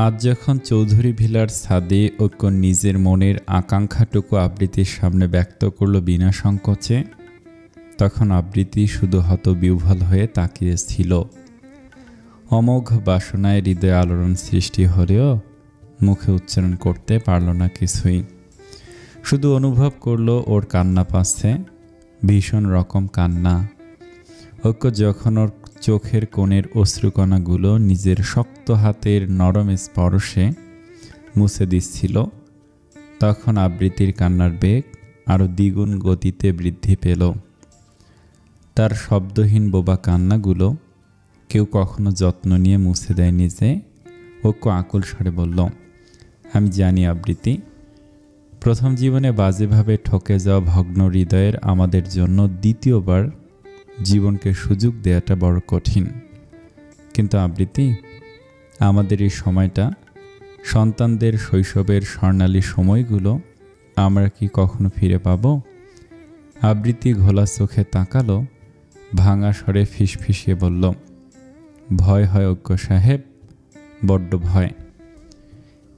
আজ যখন চৌধুরী ভিলার ছাদে ঐক্য নিজের মনের আকাঙ্ক্ষাটুকু আবৃত্তির সামনে ব্যক্ত করল বিনা সংকোচে, তখন আবৃত্তি শুধু হতবিহ্বল হয়ে তাকিয়েছিল। অমোঘ বাসনায় হৃদয়ে আলোড়ন সৃষ্টি হলেও মুখে উচ্চারণ করতে পারল না কিছুই। শুধু অনুভব করলো ওর কান্না পাচ্ছে, ভীষণ রকম কান্না। ঐক্য যখন ওর চোখের কোণের অশ্রুকণাগুলো নিজের শক্ত হাতের নরম স্পর্শে মুছে দিচ্ছিল, তখন আবৃত্তির কান্নার বেগ আরও দ্বিগুণ গতিতে বৃদ্ধি পেল। তার শব্দহীন বোবা কান্নাগুলো কেউ কখনো যত্ন নিয়ে মুছে দেয়নি যে। ঐক্য আকুল স্বরে বলল, আমি জানি আবৃত্তি, প্রথম জীবনে বাজেভাবে ঠকে যাওয়া ভগ্ন হৃদয়ের আমাদের জন্য দ্বিতীয়বার জীবনকে সুযোগ দেওয়াটা বড় কঠিন। কিন্তু আবৃত্তি, আমাদের এই সময়টা, সন্তানদের শৈশবের স্বর্ণালী সময়গুলো আমরা কি কখনো ফিরে পাব? আবৃত্তি ঘোলা চোখে তাকালো, ভাঙা স্বরে ফিসফিসিয়ে বলল, ভয় হয় ঐক্য সাহেব, বড্ড ভয়।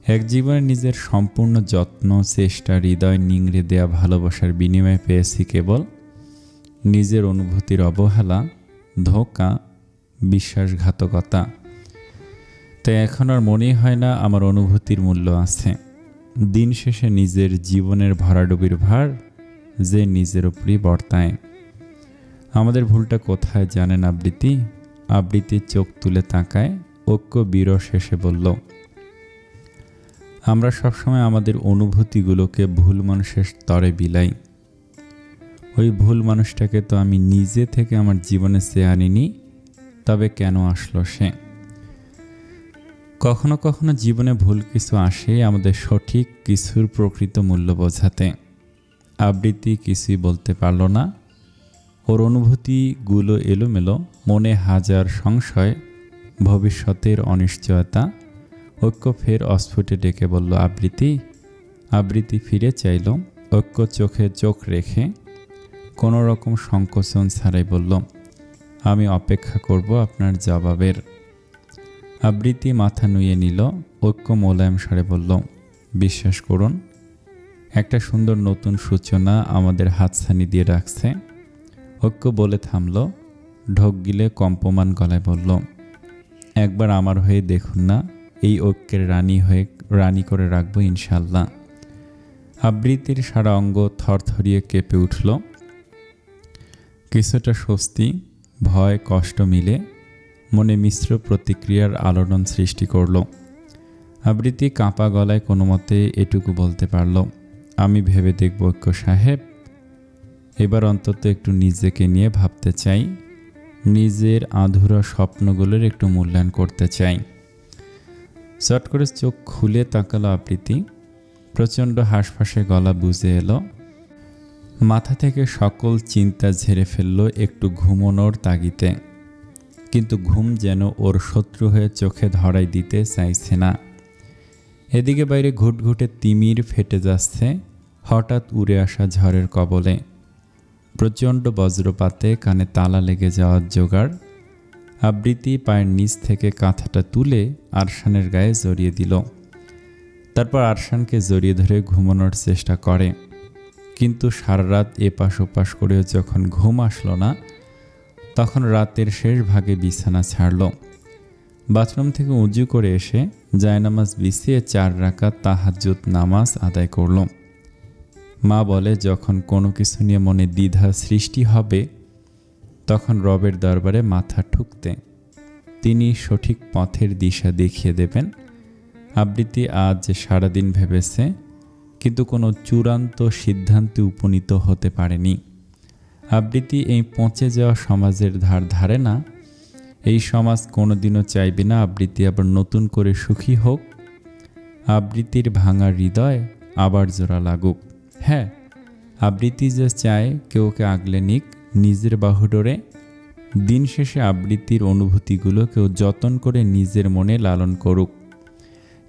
এক জীবনে নিজের সম্পূর্ণ যত্ন, চেষ্টা, হৃদয় নিংড়ে দেয়া ভালোবাসার বিনিময়ে পেয়েছি কেবল নিজের অনুভূতির অবহেলা, ধোঁকা, বিশ্বাসঘাতকতা। তাই এখন আর মনেই হয় না আমার অনুভূতির মূল্য আছে। দিন শেষে নিজের জীবনের ভরাডুবির ভার যে নিজের উপরই বর্তায়। আমাদের ভুলটা কোথায় জানেন আবৃত্তি? আবৃত্তির চোখ তুলে তাকায়, ঐক্য বিরহ শেষে বলল, আমরা সবসময় আমাদের অনুভূতিগুলোকে ভুল মানুষের স্তরে বিলাই। ওই ভুল মানুষটাকে তো আমি নিজে থেকে আমার জীবনে চেয়ে আনিনি, তবে কেন আসলো সে? কখনো কখনো জীবনে ভুল কিছু আসে আমাদের সঠিক কিছুর প্রকৃত মূল্য বোঝাতে। আবৃত্তি কিছুই বলতে পারল না। ওর অনুভূতিগুলো এলোমেলো, মনে হাজার সংশয়, ভবিষ্যতের অনিশ্চয়তা। ঐক্য ফের অস্ফুটে ডেকে বলল, আবৃত্তি। আবৃত্তি ফিরে চাইল। ঐক্য চোখে চোখ রেখে কোনো রকম সংকোচন ছাড়াই বলল, আমি অপেক্ষা করব আপনার জবাবের। আবৃত্তি মাথা নুয়ে নিল। ঐক্য মোলায়েম স্বরে বলল, বিশ্বাস করুন, একটা সুন্দর নতুন সূচনা আমাদের হাতছানি দিয়ে রাখছে। ঐক্য বলে থামল, ঢোক গিলে কম্পমান গলায় বলল, একবার আমার হয়ে দেখুন না, এই ঐক্যের রানী করে রাখবো ইনশাল্লাহ। আবৃত্তির সারা অঙ্গ থরথরিয়ে কেঁপে উঠল। কিছুটা স্বস্তি, ভয়, কষ্ট মিলে মনে মিশ্র প্রতিক্রিয়ার আলোড়ন সৃষ্টি করল। আবৃত্তি কাঁপা গলায় কোনো মতে এটুকু বলতে পারল, আমি ভেবে দেখব ঐক্য সাহেব, এবার অন্তত একটু নিজেকে নিয়ে ভাবতে চাই, নিজের আধুরা স্বপ্নগুলোর একটু মূল্যায়ন করতে চাই। চট করে চোখ খুলে তাকালো আবৃত্তি। প্রচণ্ড হাঁসফাঁসে গলা বুঝে এলো। মাথা থেকে সকল চিন্তা ঝেড়ে ফেলল একটু ঘুমোনোর তাগিতে। কিন্তু ঘুম যেন ওর শত্রু হয়ে চোখে ধরাই দিতে চাইছে না। এদিকে বাইরে ঘুটঘুটে তিমির ফেটে যাচ্ছে হঠাৎ উড়ে আসা ঝড়ের কবলে। প্রচণ্ড বজ্রপাতে কানে তালা লেগে যাওয়ার জোগাড়। আবৃত্তি পায়ের নিচ থেকে কাঁথাটা তুলে আরশানের গায়ে জড়িয়ে দিল। তারপর আরশানকে জড়িয়ে ধরে ঘুমানোর চেষ্টা করে, কিন্তু সারা রাত এপাশ ওপাশ করেও যখন ঘুম আসলো না, তখন রাতের শেষ ভাগে বিছানা ছাড়ল। বাথরুম থেকে উজু করে এসে জায়নামাজ বিছিয়ে 4 রাকাত তাহাজ্জুদ নামাজ আদায় করল। মা বলে, যখন কোনো কিছু নিয়ে মনে দ্বিধা সৃষ্টি হবে তখন রবের দরবারে মাথা ঠুকতে, তিনি সঠিক পথের দিশা দেখিয়ে দেবেন। আবৃত্তি আজ সারাদিন ভেবেছে, কিন্তু কোনো চূড়ান্ত সিদ্ধান্তে উপনীত হতে পারেনি। আবৃত্তি এই পচে যাওয়া সমাজের ধার ধারে না। এই সমাজ কোনোদিনও চাইবে না আবৃত্তি আবার নতুন করে সুখী হোক। আবৃত্তির ভাঙা হৃদয় আবার জোড়া লাগুক। হ্যাঁ, আবৃত্তি যে চায় কেউ ওকে আগলে নিক নিজের বাহুডোরে। দিন শেষে আবৃত্তির অনুভূতিগুলো কেউ যতন করে নিজের মনে লালন করুক।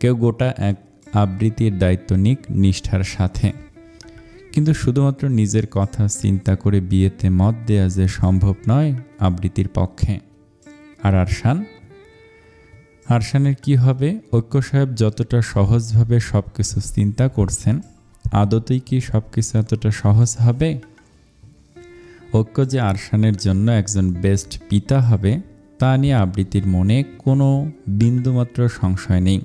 কেউ গোটা এক আবৃত্তির দায়িত্ব নিক নিষ্ঠার সাথে। কিন্তু শুধুমাত্র নিজের কথা চিন্তা করে বিয়েতে মত দেয়া যে সম্ভব নয় আবৃত্তির পক্ষে। আর আরশান আরশানের কি হবে? ঐক্য সাহেব যতটা সহজভাবে সব কিছু চিন্তা করছেন, আদতেই কি সব কিছু এতটা সহজ হবে? ঐক্য যে আরশানের জন্য একজন বেস্ট পিতা হবে তা নিয়ে আবৃত্তির মনে কোনো বিন্দুমাত্র সংশয় নেই।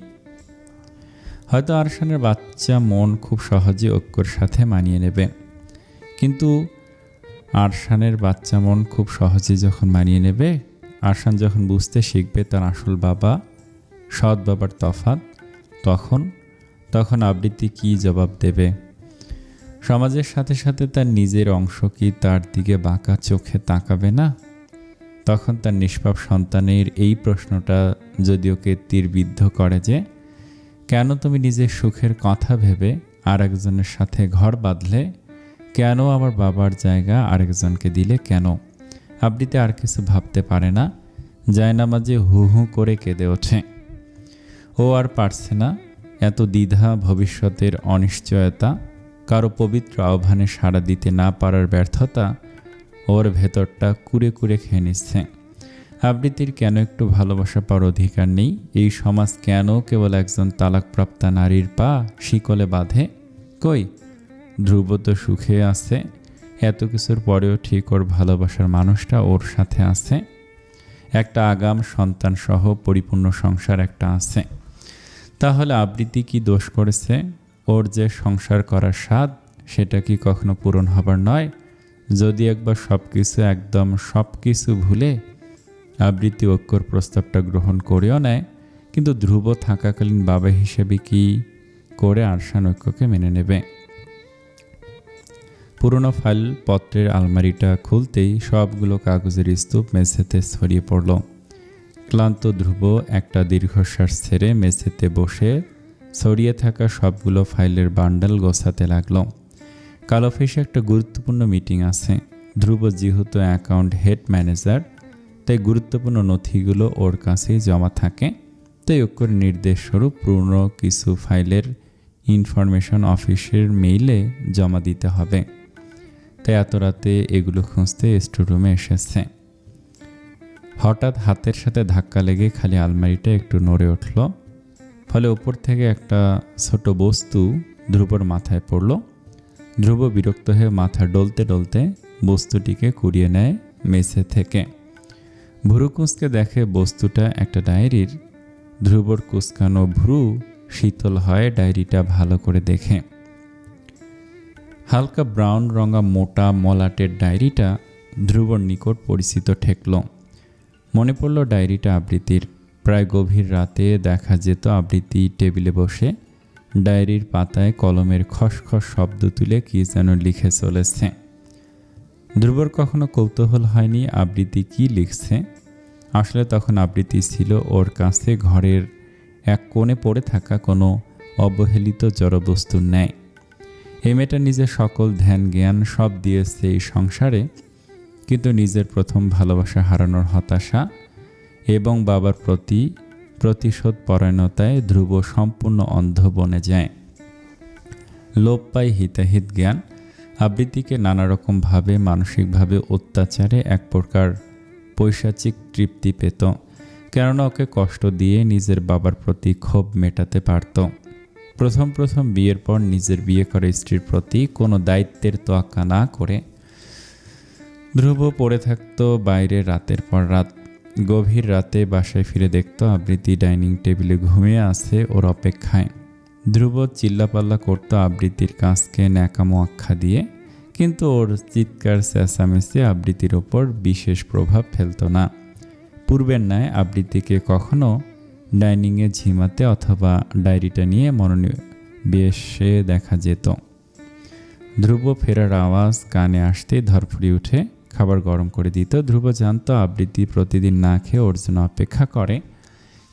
হয়তো আরশানের বাচ্চা মন খুব সহজে ঐক্যর সাথে মানিয়ে নেবে, কিন্তু আরশানের বাচ্চা মন খুব সহজে যখন মানিয়ে নেবে, আরশান যখন বুঝতে শিখবে তার আসল বাবা সৎ বাবার তফাৎ, তখন আবৃত্তি কি জবাব দেবে? সমাজের সাথে সাথে তার নিজের অংশ কি তার দিকে বাঁকা চোখে তাকাবে না? তখন তার নিষ্পাপ সন্তানের এই প্রশ্নটা যদি ওকে তীরবিদ্ধ করে যে, কেন তুমি নিজের সুখের কথা ভেবে আরেকজনের সাথে ঘর বাঁধলে? কেন আমার বাবার জায়গা আরেকজনকে দিলে কেন? আবৃত্তি আর কিছু ভাবতে পারে না, জায়নামাজে হু হু করে কেঁদে ওঠে। ও আর পারছে না, এত দ্বিধা, ভবিষ্যতের অনিশ্চয়তা, কারো পবিত্র আহ্বানে সাড়া দিতে না পারার ব্যর্থতা ওর ভেতরটা কুরে কুরে খেয়ে নিচ্ছে। আবৃত্তির কেন একটু ভালোবাসা পাওয়ার অধিকার নেই? এই সমাজ কেন কেবল একজন তালাকপ্রাপ্তা নারীর পা শিকলে বাঁধে? কই, ধ্রুব তো সুখে আছে, এত কিছুর পরেও ঠিক ওর ভালোবাসার মানুষটা ওর সাথে আছে। একটা আগাম সন্তান সহ পরিপূর্ণ সংসার একটা আছে। তাহলে আবৃত্তি কি দোষ করেছে? ওর যে সংসার করার স্বাদ, সেটা কি কখনো পূরণ হবার নয়? যদি একবার সব কিছু ভুলে আবৃত্তি ঐক্যর প্রস্তাবটা গ্রহণ করেও নেয়, কিন্তু ধ্রুব থাকাকালীন বাবা হিসেবে কি করে আরশান ঐক্যকে মেনে নেবে? পুরনো ফাইল পত্রের আলমারিটা খুলতেই সবগুলো কাগজের স্তূপ মেঝেতে ছড়িয়ে পড়ল। ক্লান্ত ধ্রুব একটা দীর্ঘশ্বাস ছেড়ে মেঝেতে বসে ছড়িয়ে থাকা সবগুলো ফাইলের বান্ডাল গোছাতে লাগলো। কাল অফিসে একটা গুরুত্বপূর্ণ মিটিং আছে। ধ্রুব যেহেতু অ্যাকাউন্ট হেড ম্যানেজার, তাই গুরুত্বপূর্ণ নথিগুলো ওর কাছেই জমা থাকে। তাই ঐক্যর নির্দেশস্বরূপ পুরনো কিছু ফাইলের ইনফরমেশন অফিসের মেইলে জমা দিতে হবে। তাই এত রাতে এগুলো খুঁজতে স্টোররুমে এসেছে। হঠাৎ হাতের সাথে ধাক্কা লেগে খালি আলমারিটা একটু নড়ে উঠল। ফলে ওপর থেকে একটা ছোট বস্তু ধ্রুবর মাথায় পড়ল। ধ্রুব বিরক্ত হয়ে মাথা ডলতে ডলতে বস্তুটিকে কুড়িয়ে নেয় মেঝে থেকে। ভ্রু কুঁচকে দেখে বস্তুটা একটা ডায়েরির। ধ্রুবর কুঁচকানো ভ্রু শীতল হয় ডায়েরিটা ভালো করে দেখে। হালকা ব্রাউন রঙা মোটা মলাটের ডায়েরিটা ধ্রুবর নিকট পরিচিত ঠেকল। মনে পড়ল ডায়েরিটা আবৃত্তির। প্রায় গভীর রাতে দেখা যেত আবৃত্তি টেবিলে বসে ডায়েরির পাতায় কলমের খসখস শব্দ তুলে কি যেন লিখে চলেছে। ধ্রুবর কখনো কৌতূহল হয়নি আবৃত্তি কি লিখছে। আসলে তখন আবৃত্তি ছিল ওর কাছে ঘরের এক কোণে পড়ে থাকা কোনো অবহেলিত জড়বস্তুর ন্যায়। এই মেয়েটা নিজের সকল ধ্যান জ্ঞান সব দিয়েছে এই সংসারে, কিন্তু নিজের প্রথম ভালোবাসা হারানোর হতাশা এবং বাবার প্রতি প্রতিশোধ পরায়ণতায় ধ্রুব সম্পূর্ণ অন্ধ বনে যায়। লোপ পায় হিতাহিত জ্ঞান। আবৃত্তিকে নানা রকমভাবে মানসিকভাবে অত্যাচারে এক প্রকার পৈশাচিক তৃপ্তি পেত, কেননা ওকে কষ্ট দিয়ে নিজের বাবার প্রতি ক্ষোভ মেটাতে পারত। প্রথম বিয়ের পর নিজের বিয়ে করা স্ত্রীর প্রতি কোনো দায়িত্বের তোয়াক্কা না করে ধ্রুব পড়ে থাকতো বাইরে রাতের পর রাত। গভীর রাতে বাসায় ফিরে দেখত আবৃত্তি ডাইনিং টেবিলে ঘুমিয়ে আছে ওর অপেক্ষায়। ধ্রুব চিল্লাপাল্লা করতো আবৃত্তির কাজকে ন্যাকামো আখ্যা দিয়ে, কিন্তু ওর চিৎকার চেঁচামেচি আবৃত্তির ওপর বিশেষ প্রভাব ফেলত না। পূর্বের ন্যায় আবৃত্তিকে কখনো ডাইনিংয়ে ঝিমাতে অথবা ডায়েরিটা নিয়ে মনোনিবেশে দেখা যেত। ধ্রুব ফেরার আওয়াজ কানে আসতেই ধরফড়িয়ে উঠে খাবার গরম করে দিত। ধ্রুব জানতো আবৃত্তি প্রতিদিন না খেয়ে ওর জন্য অপেক্ষা করে,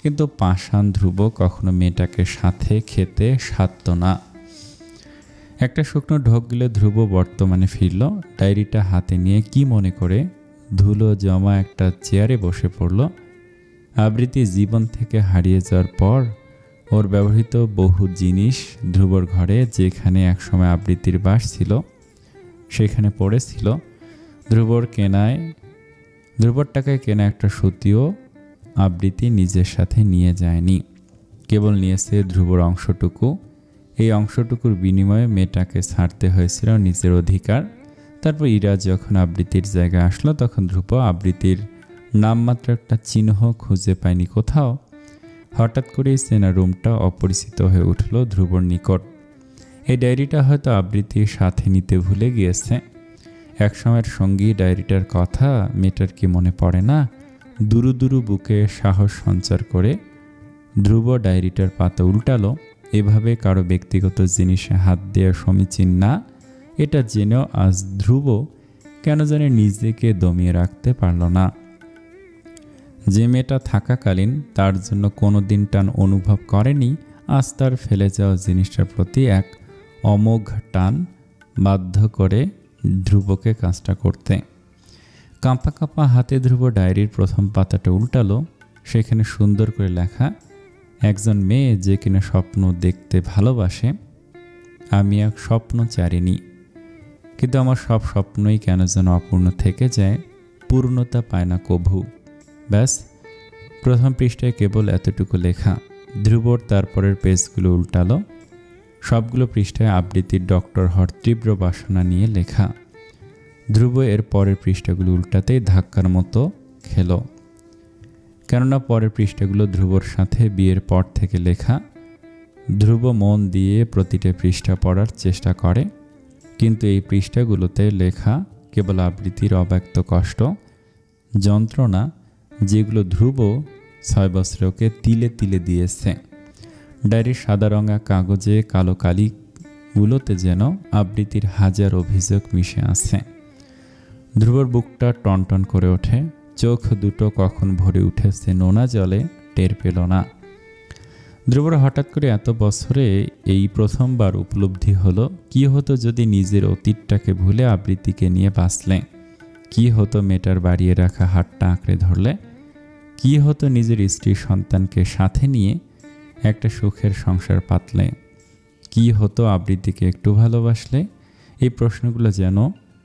কিন্তু পাষাণ ধ্রুব কখনো মেয়েটাকে সাথে খেতে সাধত না। একটা শুকনো ঢোক গেলে ধ্রুব বর্তমানে ফিরল। ডায়েরিটা হাতে নিয়ে কি মনে করে ধুলো জমা একটা চেয়ারে বসে পড়ল। আবৃত্তি জীবন থেকে হারিয়ে যাওয়ার পর ওর ব্যবহৃত বহু জিনিস ধ্রুবর ঘরে, যেখানে একসময় আবৃত্তির বাস ছিল, সেখানে পড়েছিল। ধ্রুবর টাকায় কেনা একটা সুতিও আবৃত্তি নিজের সাথে নিয়ে যায়নি, কেবল নিয়েছে ধ্রুবর অংশটুকু। এই অংশটুকুর বিনিময়ে মেয়েটাকে ছাড়তে হয়েছিল নিজের অধিকার। তারপর ইরা যখন আবৃত্তির জায়গায় আসলো, তখন ধ্রুব আবৃত্তির নামমাত্র একটা চিহ্ন খুঁজে পায়নি কোথাও। হঠাৎ করেই চেনা রুমটা অপরিচিত হয়ে উঠল ধ্রুবর নিকট। এই ডায়েরিটা হয়তো আবৃত্তির সাথে নিতে ভুলে গিয়েছে। একসময়ের সঙ্গী ডায়েরিটার কথা মেয়েটার কি মনে পড়ে না? দুরু দুরু বুকে সাহস সঞ্চার করে ধ্রুব ডায়েরিটার পাতা উল্টালো। এভাবে কারো ব্যক্তিগত জিনিসে হাত দেওয়া সমীচীন না, এটা জেনেও আজ ধ্রুব কেন জানি নিজেকে দমিয়ে রাখতে পারল না। যে মেয়েটা থাকাকালীন তার জন্য কোনো দিন টান অনুভব করেনি, আজ তার ফেলে যাওয়া জিনিসটার প্রতি এক অমোঘ টান বাধ্য করে ধ্রুবকে কাজটা করতে। কাঁপা কাঁপা হাতে ধ্রুব ডায়েরির প্রথম পাতাটা উল্টালো। সেখানে সুন্দর করে লেখা, একজন মেয়ে যে কিনা স্বপ্ন দেখতে ভালোবাসে। আমি এক স্বপ্ন চারিনি, কিন্তু আমার সব স্বপ্নই কেন যেন অপূর্ণ থেকে যায়, পূর্ণতা পায় না কভু। ব্যাস, প্রথম পৃষ্ঠায় কেবল এতটুকু লেখা। ধ্রুবর তারপরের পেজগুলো উল্টালো। সবগুলো পৃষ্ঠায় আবৃত্তির ডক্টর হওয়ার তীব্র বাসনা নিয়ে লেখা। ধ্রুব এর পরের পৃষ্ঠাগুলো উল্টাতেই ধাক্কার মতো খেল, কেননা পরের পৃষ্ঠাগুলো ধ্রুবর সাথে বিয়ের পর থেকে লেখা। ধ্রুব মন দিয়ে প্রতিটা পৃষ্ঠা পড়ার চেষ্টা করে, কিন্তু এই পৃষ্ঠাগুলোতে লেখা কেবল আবৃত্তির অব্যক্ত কষ্ট, যন্ত্রণা, যেগুলো ধ্রুব 6 বছরকে তিলে তিলে দিয়েছে। ডায়েরির সাদা রঙা কাগজে কালো কালিগুলোতে যেন আবৃত্তির হাজার অভিযোগ মিশে আছে। ধ্রুবর বুকটা টনটন করে ওঠে। চোখ দুটো কখন ভরে উঠেছে নোনা জলে টের পেল না। ধ্রুবর হঠাৎ করে এত বছরে এই প্রথমবার উপলব্ধি হলো, কি হতো যদি নিজের অতীতটাকে ভুলে আবৃত্তিকে নিয়ে বাঁচলে, কি হতো মেয়েটার বাড়িয়ে রাখা হাতটা আঁকড়ে ধরলে, কি হতো নিজের স্ত্রী সন্তানকে সাথে নিয়ে একটা সুখের সংসার পাতলে, কি হতো আবৃত্তিকে একটু ভালোবাসলে। এই প্রশ্নগুলো যেন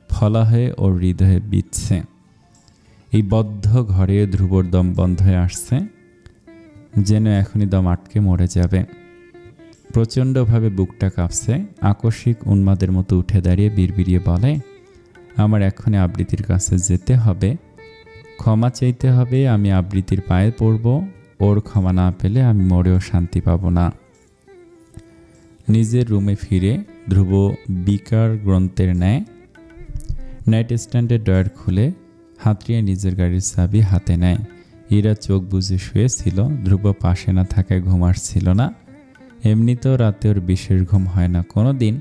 ফলা হয়ে ওর হৃদয়ে বিচ্ছে। এই বদ্ধ ঘরে ধ্রুবর দম বন্ধ হয়ে আসছে, যেন এখনই দম আটকে মরে যাবে। প্রচণ্ডভাবে বুকটা কাঁপছে। আকস্মিক উন্মাদের মতো উঠে দাঁড়িয়ে বিড়বিড়িয়ে বলে, আমার এখনই আবৃত্তির কাছে যেতে হবে, ক্ষমা চাইতে হবে। আমি আবৃত্তির পায়ে পড়ব। ওর ক্ষমা না পেলে আমি মরেও শান্তি পাব না। নিজের রুমে ফিরে ধ্রুব বিকার গ্রন্থের ন্যায় নাইট স্ট্যান্ডের ডয়ার খুলে হাতড়িয়ে নিজের গাড়ির চাবি হাতে নেয়। ইরা চোখ বুজে শুয়েছিল। ধ্রুব পাশে না থাকায় ঘুম আসছিল না। এমনিতেও রাতে ওর বিশেষ ঘুম হয় না কোনো দিন।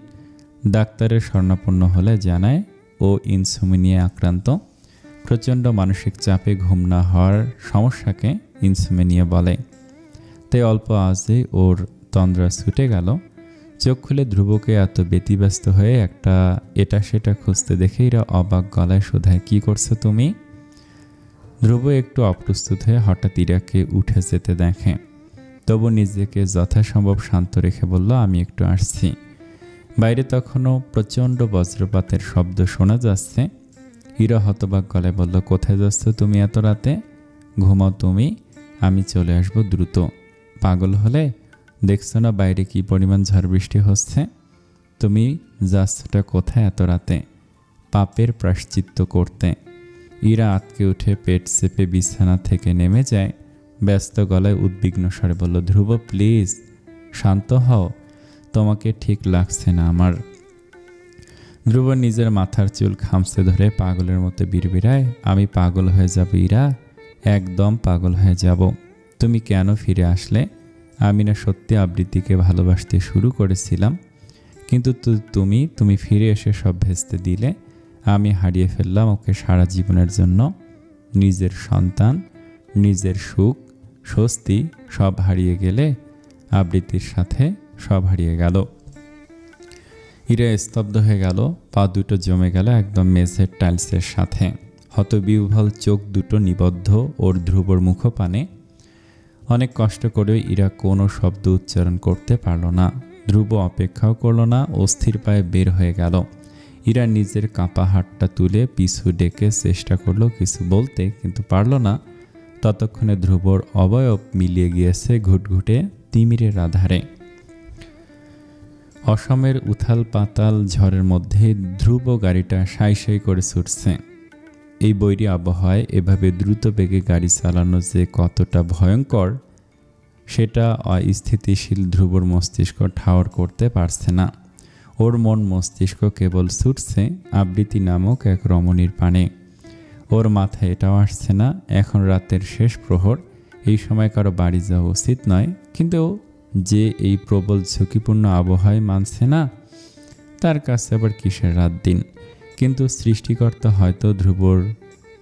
ডাক্তারের শরণাপন্ন হলে জানায় ও ইনসোমনিয়া আক্রান্ত। প্রচণ্ড মানসিক চাপে ঘুম না হওয়ার সমস্যাকে ইনসোমনিয়া বলে। তাই অল্প আজেই ওর তন্দ্রা ছুটে গেল। চোখ খুলে ধ্রুবকে এত ব্যতিব্যস্ত হয়ে একটা এটা সেটা খুঁজতে দেখে এরা অবাক গলায় শোধায়, কি করছো তুমি? ধ্রুব একটু অপ্রস্তুত হয়ে হঠাৎ ইরাকে উঠে যেতে দেখে, তবু নিজেকে যথাসম্ভব শান্ত রেখে বলল, আমি একটু আসছি। বাইরে তখনও প্রচণ্ড বজ্রপাতের শব্দ শোনা যাচ্ছে। ইরা হতবাক গলায় বলল, কোথায় যাচ্ছ তুমি এত রাতে? ঘুমাও তুমি, আমি চলে আসব দ্রুত। পাগল হলে? দেখছো না বাইরে কি পরিমাণ ঝড় বৃষ্টি হচ্ছে? তুমি যাচ্ছটা কোথায় এত রাতে? পাপের প্রায়শ্চিত্ত করতে। ইরা আতকে উঠে পেট চেপে বিছানা থেকে নেমে যায়। ব্যস্ত গলায় উদ্বিগ্ন স্বরে বলল, ধ্রুব প্লিজ শান্ত হও, তোমাকে ঠিক লাগছে না আমার। ধ্রুব নিজের মাথার চুল খামচে ধরে পাগলের মতো বিড়বিড়ায়, আমি পাগল হয়ে যাব ইরা, একদম পাগল হয়ে যাব। তুমি কেন ফিরে আসলে? আমি না সত্যি আবৃত্তিকে ভালোবাসতে শুরু করেছিলাম, কিন্তু তুমি ফিরে এসে সব ভেস্তে দিলে। আমি হারিয়ে ফেললাম ওকে সারা জীবনের জন্য। নিজের সন্তান, নিজের সুখ, স্বস্তি সব হারিয়ে গেলে আবৃত্তির সাথে সব হারিয়ে গেল। ইরা স্তব্ধ হয়ে গেল। পা দুটো জমে গেল একদম মেঝের টাইলসের সাথে। হতবিহ্বল চোখ দুটো নিবদ্ধ ওর ধ্রুবর মুখপানে। অনেক কষ্ট করে ইরা কোনো শব্দ উচ্চারণ করতে পারল না। ধ্রুব অপেক্ষাও করল না, অস্থির পায়ে বের হয়ে গেল। ইরা নিজের কাঁপা হাতটা তুলে পিছু ডেকে চেষ্টা করলো কিছু বলতে, কিন্তু পারল না। ততক্ষণে ধ্রুবর অবয়ব মিলিয়ে গিয়েছে ঘুটঘুটে তিমিরের আধারে। অসমের উথাল পাতাল ঝড়ের মধ্যে ধ্রুব গাড়িটা সাই সাই করে ছুটছে। এই বৈরী আবহাওয়ায় এভাবে দ্রুত বেগে গাড়ি চালানো যে কতটা ভয়ঙ্কর সেটা অস্থিতিশীল ধ্রুবর মস্তিষ্ক ঠাওর করতে পারছে না। ওর মন মস্তিষ্ক কেবল ছুটছে আবৃত্তি নামক এক রমণীর পানে। ওর মাথায় এটাও আসছে না এখন রাতের শেষ প্রহর, এই সময় কারো বাড়ি যাওয়া উচিত নয়, কিন্তু যে এই প্রবল ঝুঁকিপূর্ণ আবহাওয়ায় মানছে না তার কাছে আবার কিসের রাত দিন। কিন্তু সৃষ্টিকর্তা হয়তো ধ্রুবর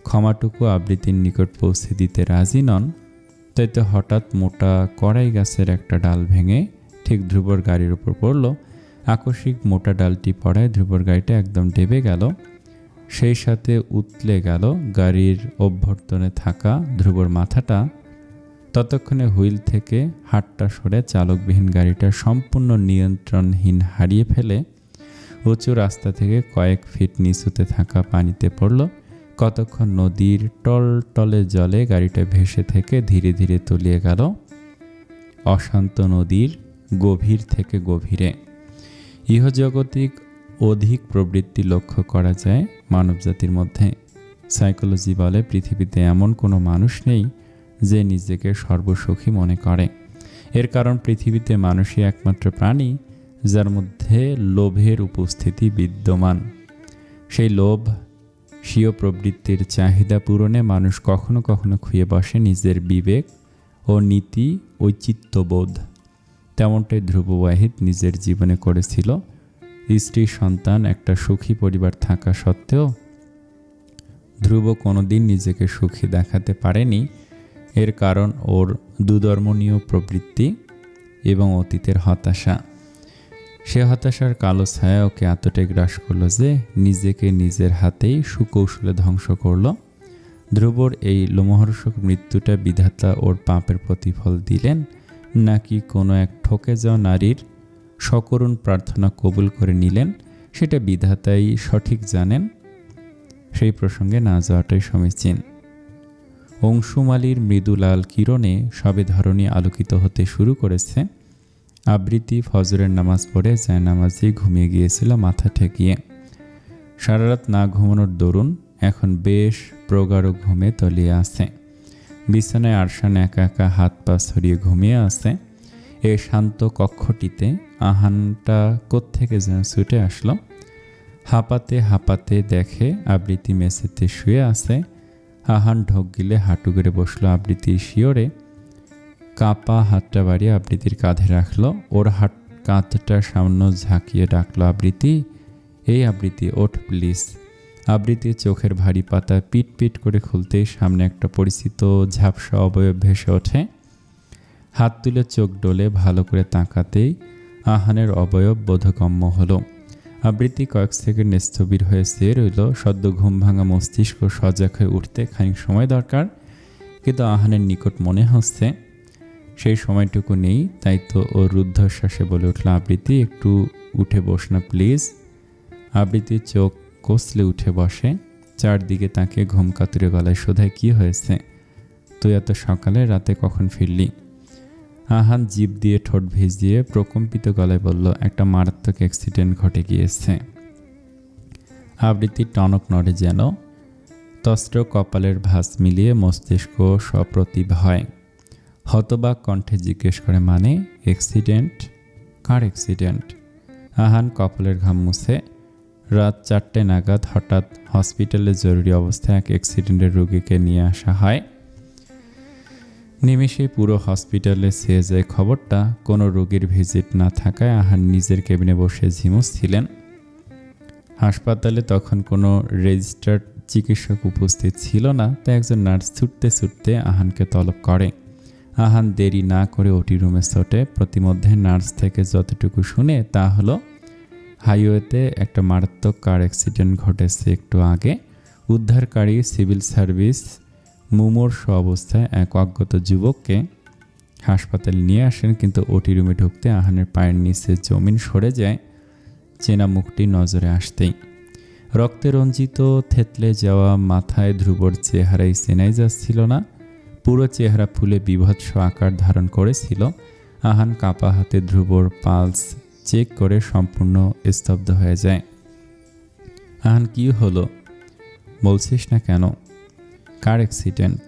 ক্ষমাটুকু আবৃত্তির নিকট পৌঁছে দিতে রাজি নন। তাই তো হঠাৎ মোটা কড়াই গাছের একটা ডাল ভেঙে ঠিক ধ্রুবর গাড়ির উপর পড়ল। আকস্মিক মোটা ডালটি পড়ায় ধ্রুবর গাড়িটা একদম ডেবে গেল, সেই সাথে উতলে গেল গাড়ির অভ্যর্থনে থাকা ধ্রুবর মাথাটা। ততক্ষণে হুইল থেকে হাতটা সরে চালকবিহীন গাড়িটা সম্পূর্ণ নিয়ন্ত্রণহীন হারিয়ে ফেলে উঁচু রাস্তা থেকে কয়েক ফিট নিচুতে থাকা পানিতে পড়ল। কতক্ষণ নদীর টলটলে জলে গাড়িটা ভেসে থেকে ধীরে ধীরে তলিয়ে গেল অশান্ত নদীর গভীর থেকে গভীরে। ইহজগতিক অধিক প্রবৃত্তি লক্ষ্য করা যায় মানবজাতির মধ্যে। সাইকোলজি বলে পৃথিবীতে এমন কোনো মানুষ নেই যে নিজেকে সর্বসুখী মনে করে। এর কারণ পৃথিবীতে মানুষই একমাত্র প্রাণী যার মধ্যে লোভের উপস্থিতি বিদ্যমান। সেই লোভ স্বীয় প্রবৃত্তির চাহিদা পূরণে মানুষ কখনো কখনো খুঁয়ে বসে নিজের বিবেক ও নীতি ঔচিত্যবোধ। তেমনটাই ধ্রুব ওয়াহিদ নিজের জীবনে করেছিল। স্ত্রী সন্তান একটা সুখী পরিবার থাকা সত্ত্বেও ধ্রুব কোনোদিন নিজেকে সুখী দেখাতে পারেনি। এর কারণ ওর দুধর্মনীয় প্রবৃত্তি এবং অতীতের হতাশা। সে হতাশার কালো ছায়া ওকে এতটাই গ্রাস করল যে নিজেকে নিজের হাতেই সুকৌশলে ধ্বংস করল। ধ্রুবর এই লোমহর্ষক মৃত্যুটা বিধাতা ওর পাপের প্রতিফল দিলেন, নাকি কোনো এক ঠকে যাওয়া নারীর সকরুণ প্রার্থনা কবুল করে নিলেন, সেটা বিধাতাই সঠিক জানেন। সেই প্রসঙ্গে না যাওয়াটাই সমীচীন। অংশুমালীর মৃদুলাল কিরণে সবে ধরনী আলোকিত হতে শুরু করেছে। আবৃত্তি ফজরের নামাজ পড়ে জায়নামাজে ঘুমিয়ে গিয়েছিল মাথা ঠেকিয়ে। সারা রাত না ঘুমানোর দরুন এখন বেশ প্রগাঢ় ঘুমে তলিয়ে আছে। বিছানায় আরশান একা একা হাত পা ছড়িয়ে ঘুমিয়ে আছে। এই শান্ত কক্ষটিতে আহানটা কোত্থেকে যেন ছুটে আসলো। হাঁপাতে হাঁপাতে দেখে আবৃত্তি মেঝেতে শুয়ে আছে। আহান ঢোক গিলে হাঁটু গেড়ে বসলো আবৃত্তির শিয়রে। কাঁপা হাতটা বাড়িয়ে আবৃত্তির কাঁধে রাখলো। ওর কাঁধটা সামান্য ঝাঁকিয়ে ডাকলো, আবৃত্তি, এই আবৃত্তি, ওঠ প্লিজ। আবৃত্তির চোখের ভারী পাতা পিট পিট করে খুলতেই সামনে একটা পরিচিত ঝাপসা অবয়ব ভেসে ওঠে। হাত তুলে চোখ ডলে ভালো করে তাকাতেই আহানের অবয়ব বোধগম্য হলো। আবৃত্তি কয়েক সেকেন্ড স্থবির হয়ে চেয়ে রইল। সদ্য ঘুম ভাঙা মস্তিষ্ক সজাগ হয়ে উঠতে খানিক সময় দরকার, কিন্তু আহানের নিকট মনে হচ্ছে সেই সময়টুকু নেই। তাই তো ও রুদ্ধশ্বাসে বলে উঠল, আবৃত্তি, একটু উঠে বস না প্লিজ। আবৃত্তির চোখ কষলে উঠে বসে। চারদিকে তাকে ঘুম কাতুরে গলায় শোধায়, কি হয়েছে? তুই এত সকালে রাতে কখন ফিরলি? আহান জিভ দিয়ে ঠোঁট ভিজিয়ে প্রকম্পিত গলায় বলল, একটা মারাত্মক অ্যাক্সিডেন্ট ঘটে গিয়েছে। আবৃত্তির টনক নড়ে যেন। তস্ত্র কপালের ভাঁজ মিলিয়ে মস্তিষ্ক সপ্রতিভ হয়। হতবাক কণ্ঠে জিজ্ঞেস করে, মানে অ্যাক্সিডেন্ট? কার অ্যাক্সিডেন্ট? আহান কপালের ঘাম মুছে। রাত 4টে নাগাদ হঠাৎ হসপিটালে জরুরি অবস্থায় এক অ্যাক্সিডেন্টের রোগীকে নিয়ে আসা হয়। নিমেষে পুরো হসপিটালে ছেয়ে যায় খবরটা। কোনো রোগীর ভিজিট না থাকায় আহান নিজের কেবিনে বসে ঝিমুচ্ছিলেন। হাসপাতালে তখন কোনো রেজিস্টার্ড চিকিৎসক উপস্থিত ছিল না, তাই একজন নার্স ছুটতে ছুটতে আহানকে তলব করে। আহান দেরি না করে ওটি রুমে ছোটে। প্রতিমধ্যে নার্স থেকে যতটুকু শুনে তা হলো, হাইওয়েতে একটা মারাত্মক কার অ্যাক্সিডেন্ট ঘটেছে একটু আগে। উদ্ধারকারী সিভিল সার্ভিস মুমূর্ষ অবস্থায় এক অজ্ঞাত যুবককে হাসপাতালে নিয়ে আসেন, কিন্তু ওটি রুমে ঢুকতে আহানের পায়ের নিচে জমিন সরে যায় চেনা মুখটি নজরে আসতেই। রক্তে রঞ্জিত থেতলে যাওয়া মাথায় ধ্রুবর চেহারাই চেনাই যাচ্ছিল না। পুরো চেহারা ফুলে বীভৎস আকার ধারণ করেছিল। আহান কাঁপা হাতে ধ্রুবর পালস চেক করে সম্পূর্ণ স্তব্ধ হয়ে যায়। আহান, কি হলো? বলছিস না কেন? কার অ্যাক্সিডেন্ট?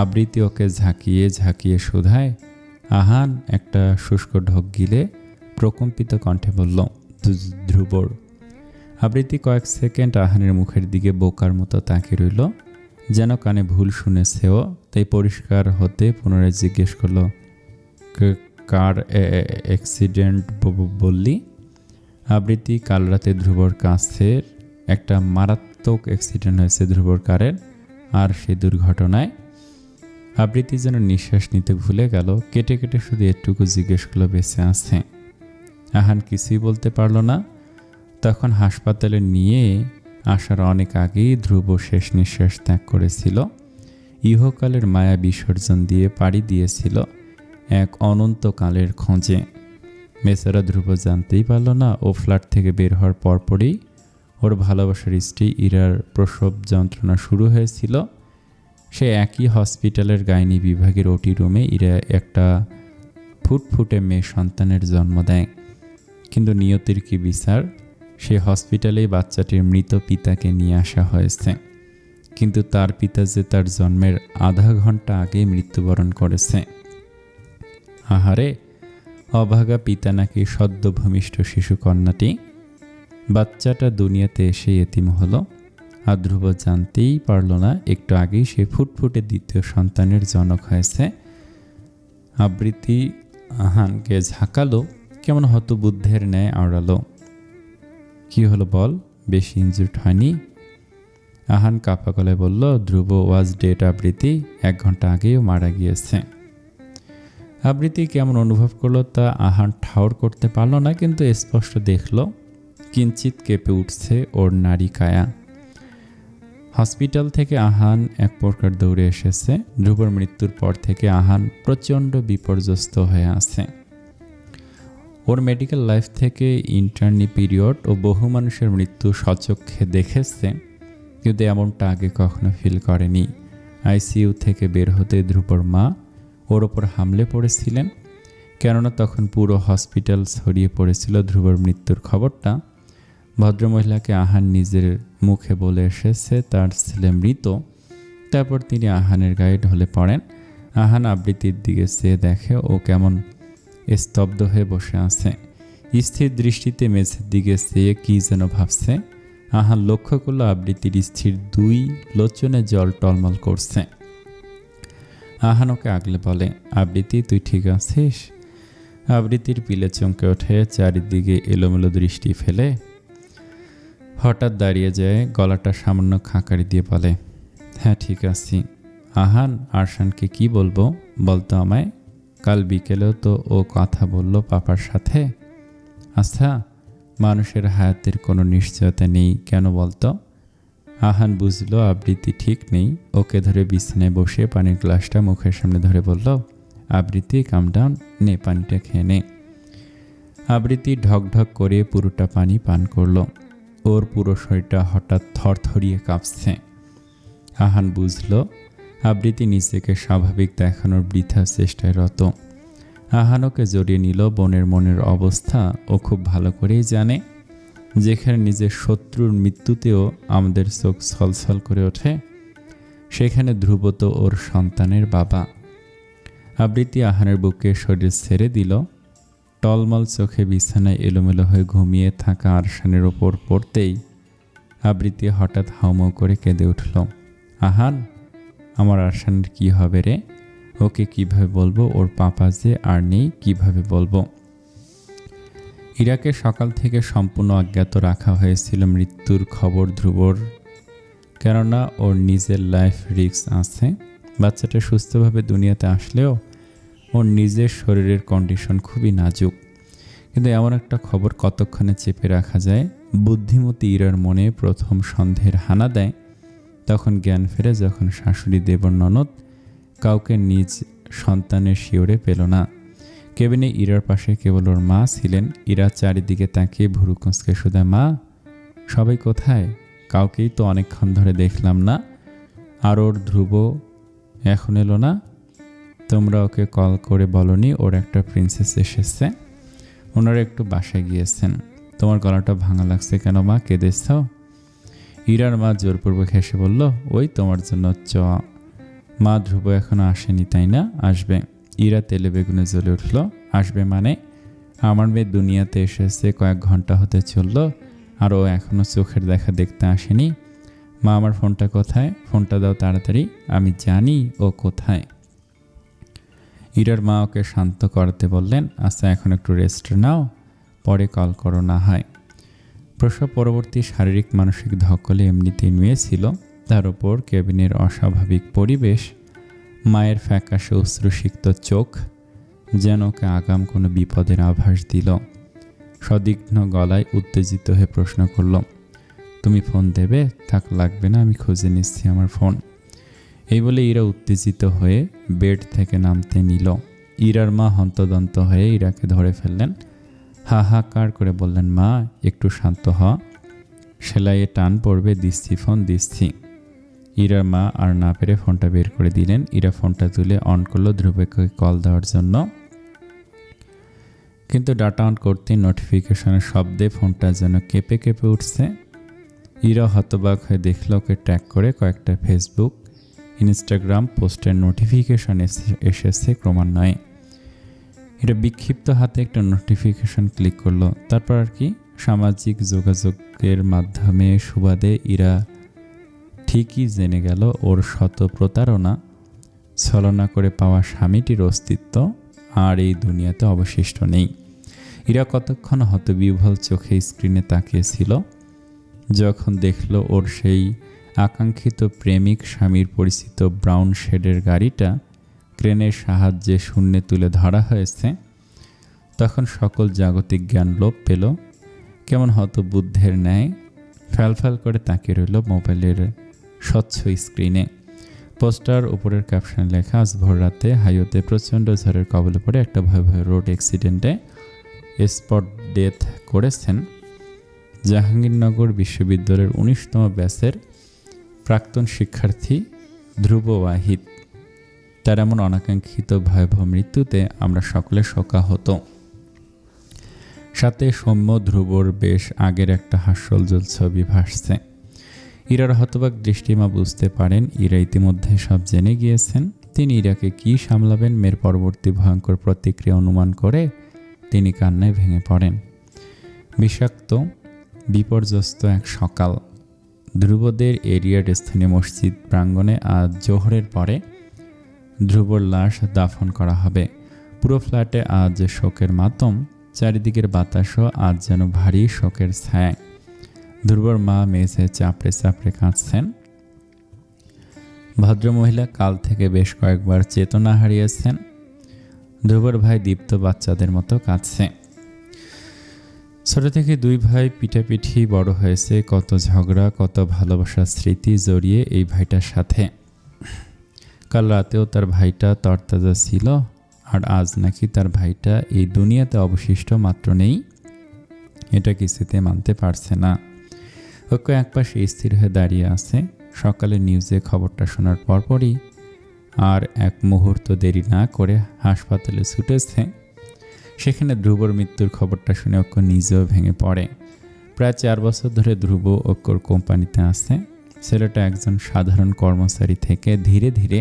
আবৃত্তি ওকে ঝাঁকিয়ে ঝাঁকিয়ে শোধায়। আহান একটা শুষ্ক ঢোক গিলে প্রকম্পিত কণ্ঠে বলল, ধ্রুবর। আবৃত্তি কয়েক সেকেন্ড আহানের মুখের দিকে বোকার মতো তাকিয়ে রইল, যেন কানে ভুল শুনেছেও, তাই পরিষ্কার হতে পুনরায় জিজ্ঞেস করল, কার অ্যাক্সিডেন্ট বললি? আবৃত্তি, কাল রাতে ধ্রুবর কাছের একটা মারাত্মক অ্যাক্সিডেন্ট হয়েছে ধ্রুবর কারের, আর সেই দুর্ঘটনায়। আবৃত্তি যেন নিঃশ্বাস নিতে ভুলে গেল, কেটে কেটে শুধু এটুকু জিজ্ঞেস করলো, বেঁচে আছে? আহান কিছুই বলতে পারল না। তখন হাসপাতালে নিয়ে আসার অনেক আগেই ধ্রুব শেষ নিঃশ্বাস ত্যাগ করেছিল। ইহকালের মায়া বিসর্জন দিয়ে পাড়ি দিয়েছিল এক অনন্তকালের খোঁজে। বেচারা ধ্রুব জানতেই পারল না, ও ফ্ল্যাট থেকে বের হওয়ার পরপরই ওর ভালোবাসার স্ত্রী ইরার প্রসব যন্ত্রণা শুরু হয়েছিল। সে একই হসপিটালের গাইনি বিভাগের ওটি রুমে ইরা একটা ফুটফুটে মেয়ে সন্তানের জন্ম দেয়। কিন্তু নিয়তির কি বিচার, সে হসপিটালেই বাচ্চাটির মৃত পিতাকে নিয়ে আসা হয়েছে। কিন্তু তার পিতা যে তার জন্মের আধা ঘন্টা আগেই মৃত্যুবরণ করেছে। আহারে, অভাগা পিতা নাকি সদ্য ভূমিষ্ঠ শিশু কন্যাটি। বাচ্চাটা দুনিয়াতে এসে এতিম হলো, আর ধ্রুব জানতেই পারল না একটু আগেই সে ফুটফুটে দ্বিতীয় সন্তানের জনক হয়েছে। আবৃত্তি আহানকে ঝাঁকালো, কেমন হতবুদ্ধের ন্যায় আওড়ালো। কি হলো বল, বেশি ইনজুর্ড হয়নি? আহান কাঁপা গলায় বলল, ধ্রুব ওয়াজ ডেড আবৃত্তি, 1 ঘন্টা আগেও মারা গিয়েছে। আবৃত্তি কেমন অনুভব করলো তা আহান ঠাউর করতে পারল না, কিন্তু স্পষ্ট দেখল কিঞ্চিত কেঁপে উঠছে ওর নারী কায়া। হসপিটাল থেকে আহান এক প্রকার দৌড়ে এসেছে। ধ্রুবর মৃত্যুর পর থেকে আহান প্রচণ্ড বিপর্যস্ত হয়ে আছে। ওর মেডিকেল লাইফ থেকে ইন্টার্নি পিরিয়ড ও বহু মানুষের মৃত্যু সচক্ষে দেখেছে, কিন্তু এমনটা আগে কখনো ফিল করেনি। আইসিইউ থেকে বের হতে ধ্রুবর মা ওর ওপর হামলে পড়েছিলেন, কেননা তখন পুরো হসপিটাল ছড়িয়ে পড়েছিল ধ্রুবর মৃত্যুর খবরটা। ভদ্রমহিলাকে আহান নিজের মুখে বলে এসেছে তার ছেলে মৃত। তারপর তিনি আহানের গায়ে ঢলে পড়েন। আহান আবৃত্তির দিকে চেয়ে দেখে ও কেমন স্তব্ধ হয়ে বসে আছে, স্থির দৃষ্টিতে মেঝের দিকে চেয়ে কি যেন ভাবছে। আহান লক্ষ্য করল আবৃত্তির স্থির 2 লোচনে জল টলমল করছে। আহান ওকে আগলে বলে, আবৃত্তি, তুই ঠিক আছিস? আবৃত্তির পিলে চমকে ওঠে, চারিদিকে এলোমেলো দৃষ্টি ফেলে হঠাৎ দাঁড়িয়ে যায়, গলাটা সামান্য খাঁকারি দিয়ে বলে, হ্যাঁ ঠিক আছি। আহান, আরশানকে কি বলবো বলতো আমায়? কাল বিকেলেও তো ও কথা বলল পাপার সাথে। আচ্ছা, মানুষের হায়াতের কোনো নিশ্চয়তা নেই কেন বলতো? আহান বুঝলো আবৃত্তি ঠিক নেই। ওকে ধরে বিছানায় বসে পানির গ্লাসটা মুখের সামনে ধরে বলল, আবৃত্তি কাম ডাউন, নে পানিটা খেয়ে নে। আবৃত্তি ঢকঢক করে পুরোটা পানি পান করলো। ওর পুরো শরীরটা হঠাৎ থরথরিয়ে কাঁপছে। আহান বুঝল আবৃত্তি নিজেকে স্বাভাবিক দেখানোর বৃথা চেষ্টায় রত। আহান ওকে জড়িয়ে নিল। বোনের মনের অবস্থা ও খুব ভালো করেই জানে। যেখানে নিজের শত্রুর মৃত্যুতেও আমাদের চোখ ছলছল করে ওঠে, সেখানে ধ্রুব তো ওর সন্তানের বাবা। আবৃত্তি আহানের বুকে শরীর ছেড়ে দিল। টলমল চোখে বিছানায় এলোমেলো হয়ে ঘুমিয়ে থাকা আরশানের ওপর পড়তেই আবৃত্তি হঠাৎ হাউমাউ করে কেঁদে উঠল। আহান, আমার আরশানের কি হবে রে? ওকে কিভাবে বলবো ওর পাপা যে আর নেই, কিভাবে বলবো? ইরাকে সকাল থেকে সম্পূর্ণ অজ্ঞাত রাখা হয়েছিল মৃত্যুর খবর ধ্রুবর, কেননা ওর নিজের লাইফ রিস্ক আছে। বাচ্চাটা সুস্থভাবে দুনিয়াতে আসলেও ওর নিজের শরীরের কন্ডিশন খুবই নাজুক। কিন্তু এমন একটা খবর কতক্ষণে চেপে রাখা যায়? বুদ্ধিমতী ইরার মনে প্রথম সন্দেহের হানা দেয় তখন জ্ঞান ফেরে, যখন শাশুড়ি দেবর ননদ কাউকে নিজ সন্তানের শিওরে পেল না। কেবিনে ইরার পাশে কেবল ওর মা ছিলেন। ইরা চারিদিকে তাকিয়ে ভুরু কুঁচকে শুধু, মা, সবাই কোথায়? কাউকেই তো অনেকক্ষণ ধরে দেখলাম না। আর ওর ধ্রুব এখন এলো না? তোমরা ওকে কল করে বলনি ওর একটা প্রিন্সেস এসেছে, ওনারা একটু বাসায় গিয়েছেন। তোমার গলাটা ভাঙা লাগছে কেন মা, কেঁদেছ? ইরার মা জোরপূর্বক হেসে বলল, ওই তোমার জন্য মা, ধ্রুব এখনো আসেনি তাই না? আসবে। ইরা তেলে বেগুনে জ্বলে উঠল। আসবে মানে? আমার মেয়ে দুনিয়াতে এসেছে কয়েক ঘন্টা হতে চলল, আর ও এখনো চোখের দেখা দেখতে আসেনি। মা, আমার ফোনটা কোথায়? ফোনটা দাও তাড়াতাড়ি, আমি জানি ও কোথায়। ইরার মা ওকে শান্ত করাতে বললেন, আচ্ছা এখন একটু রেস্ট নাও, পরে কল করো না হয়। প্রসব পরবর্তী শারীরিক মানসিক ধকলে এমনিতেই নুয়েছিল, তার উপর কেবিনের অস্বাভাবিক পরিবেশ, মায়ের ফ্যাকাশে অশ্রুসিক্ত চোখ যেন ওকে আগাম কোনো বিপদের আভাস দিল। সদিগ্ধ গলায় উত্তেজিত হয়ে প্রশ্ন করল, তুমি ফোন দেবে? থাক, লাগবে না, আমি খুঁজে নিচ্ছি আমার ফোন। এই বলে ইরা উত্তেজিত হয়ে বেড থেকে নামতে নিল। ইরার মা হন্তদন্ত হয়ে ইরাকে ধরে ফেললেন, হাহাকার করে বললেন, মা একটু শান্ত হ, সেলাইয়ে টান পড়বে, দিচ্ছি ফোন দিচ্ছি। ইরার মা আর না পেরে ফোনটা বের করে দিলেন। ইরা ফোনটা তুলে অন করলো ধ্রুবকে কল দেওয়ার জন্য, কিন্তু ডাটা অন করতে নোটিফিকেশনের শব্দে ফোনটা যেন কেঁপে কেঁপে উঠছে। ইরা হতবাক হয়ে দেখল ওকে ট্র্যাক করে কয়েকটা ফেসবুক, ইনস্টাগ্রাম পোস্টের নোটিফিকেশন এসেছে ক্রমান্বয়ে। এটা বিক্ষিপ্ত হাতে একটা নোটিফিকেশন ক্লিক করলো। তারপর আর কি, সামাজিক যোগাযোগের মাধ্যমে সুবাদে ইরা ঠিকই জেনে গেল ওর শত প্রতারণা, ছলনা করে পাওয়া স্বামীটির অস্তিত্ব আর এই দুনিয়াতে অবশিষ্ট নেই। ইরা কতক্ষণ হতবিহ্বল চোখে স্ক্রিনে তাকিয়েছিল, যখন দেখল ওর সেই আকাঙ্ক্ষিত প্রেমিক স্বামীর পরিচিত ব্রাউন শেডের গাড়িটা ক্রেনের সাহায্যে শূন্যে তুলে ধরা হয়েছে, তখন সকল জাগতিক জ্ঞান লোপ পেল। কেমন হতবুদ্ধের ন্যায় ফ্যালফ্যাল করে তাকিয়ে রইল মোবাইলের স্বচ্ছ স্ক্রিনে। পোস্টার উপরের ক্যাপশন লেখা, আজ ভোর রাতে হাইওয়েতে প্রচণ্ড ঝড়ের কবলে পড়ে একটা ভয়াবহ রোড অ্যাক্সিডেন্টে স্পট ডেথ করেছেন জাহাঙ্গীরনগর বিশ্ববিদ্যালয়ের 19তম ব্যাচের প্রাক্তন শিক্ষার্থী ধ্রুব ওয়াহিদ। তার এমন অনাকাঙ্ক্ষিত ভয়াবহ মৃত্যুতে আমরা সকলে শোকাহত। সাথে সৌম্য ধ্রুবর বেশ আগের একটা হাস্যোজ্জ্বল ছবি ভাসছে। ইরার হতবাক দৃষ্টিমা বুঝতে পারেন ইরা ইতিমধ্যে সব জেনে গিয়েছেন। তিনি ইরাকে কি সামলাবেন মেয়ের পরবর্তী ভয়ঙ্কর প্রতিক্রিয়া অনুমান করে তিনি কান্নায় ভেঙে পড়েন। বিষাক্ত বিপর্যস্ত এক সকাল। ধ্রুবদের এরিয়ার স্থানীয় মসজিদ প্রাঙ্গণে আজ জোহরের পরে ধ্রুবর লাশ দাফন করা হবে। পুরো ফ্ল্যাটে আজ শোকের মাতম, চারিদিকের বাতাসও আজ যেন ভারী শোকের ছায়া। ধ্রুবর মা মেঝে চাপড়ে চাপড়ে কাঁদছেন। ভদ্রমহিলা কাল থেকে বেশ কয়েকবার চেতনা হারিয়েছেন। ধ্রুবর ভাই দীপ্ত বাচ্চাদের মতো কাঁদছে। ছোট থেকে দুই ভাই পিঠাপিঠি বড় হয়েছে, কত ঝগড়া, কত ভালোবাসার স্মৃতি জড়িয়ে এই ভাইটার সাথে। কাল রাতেও তার ভাইটা তরতাজা ছিল, আর আজ নাকি তার ভাইটা এই দুনিয়াতে অবশিষ্ট মাত্র নেই, এটা কিছুতে মানতে পারছে না। ওকে একপাশে স্থির হয়ে দাঁড়িয়ে আছে। সকালে নিউজে খবরটা শোনার পরপরই আর এক মুহূর্ত দেরি না করে হাসপাতালে ছুটেছে। সেখানে ধ্রুবর মৃত্যুর খবরটা শুনে অক্ষ নিজেও ভেঙে পড়ে। প্রায় 4 বছর ধরে ধ্রুব অক্ষর কোম্পানিতে আছে। ছেলেটা একজন সাধারণ কর্মচারী থেকে ধীরে ধীরে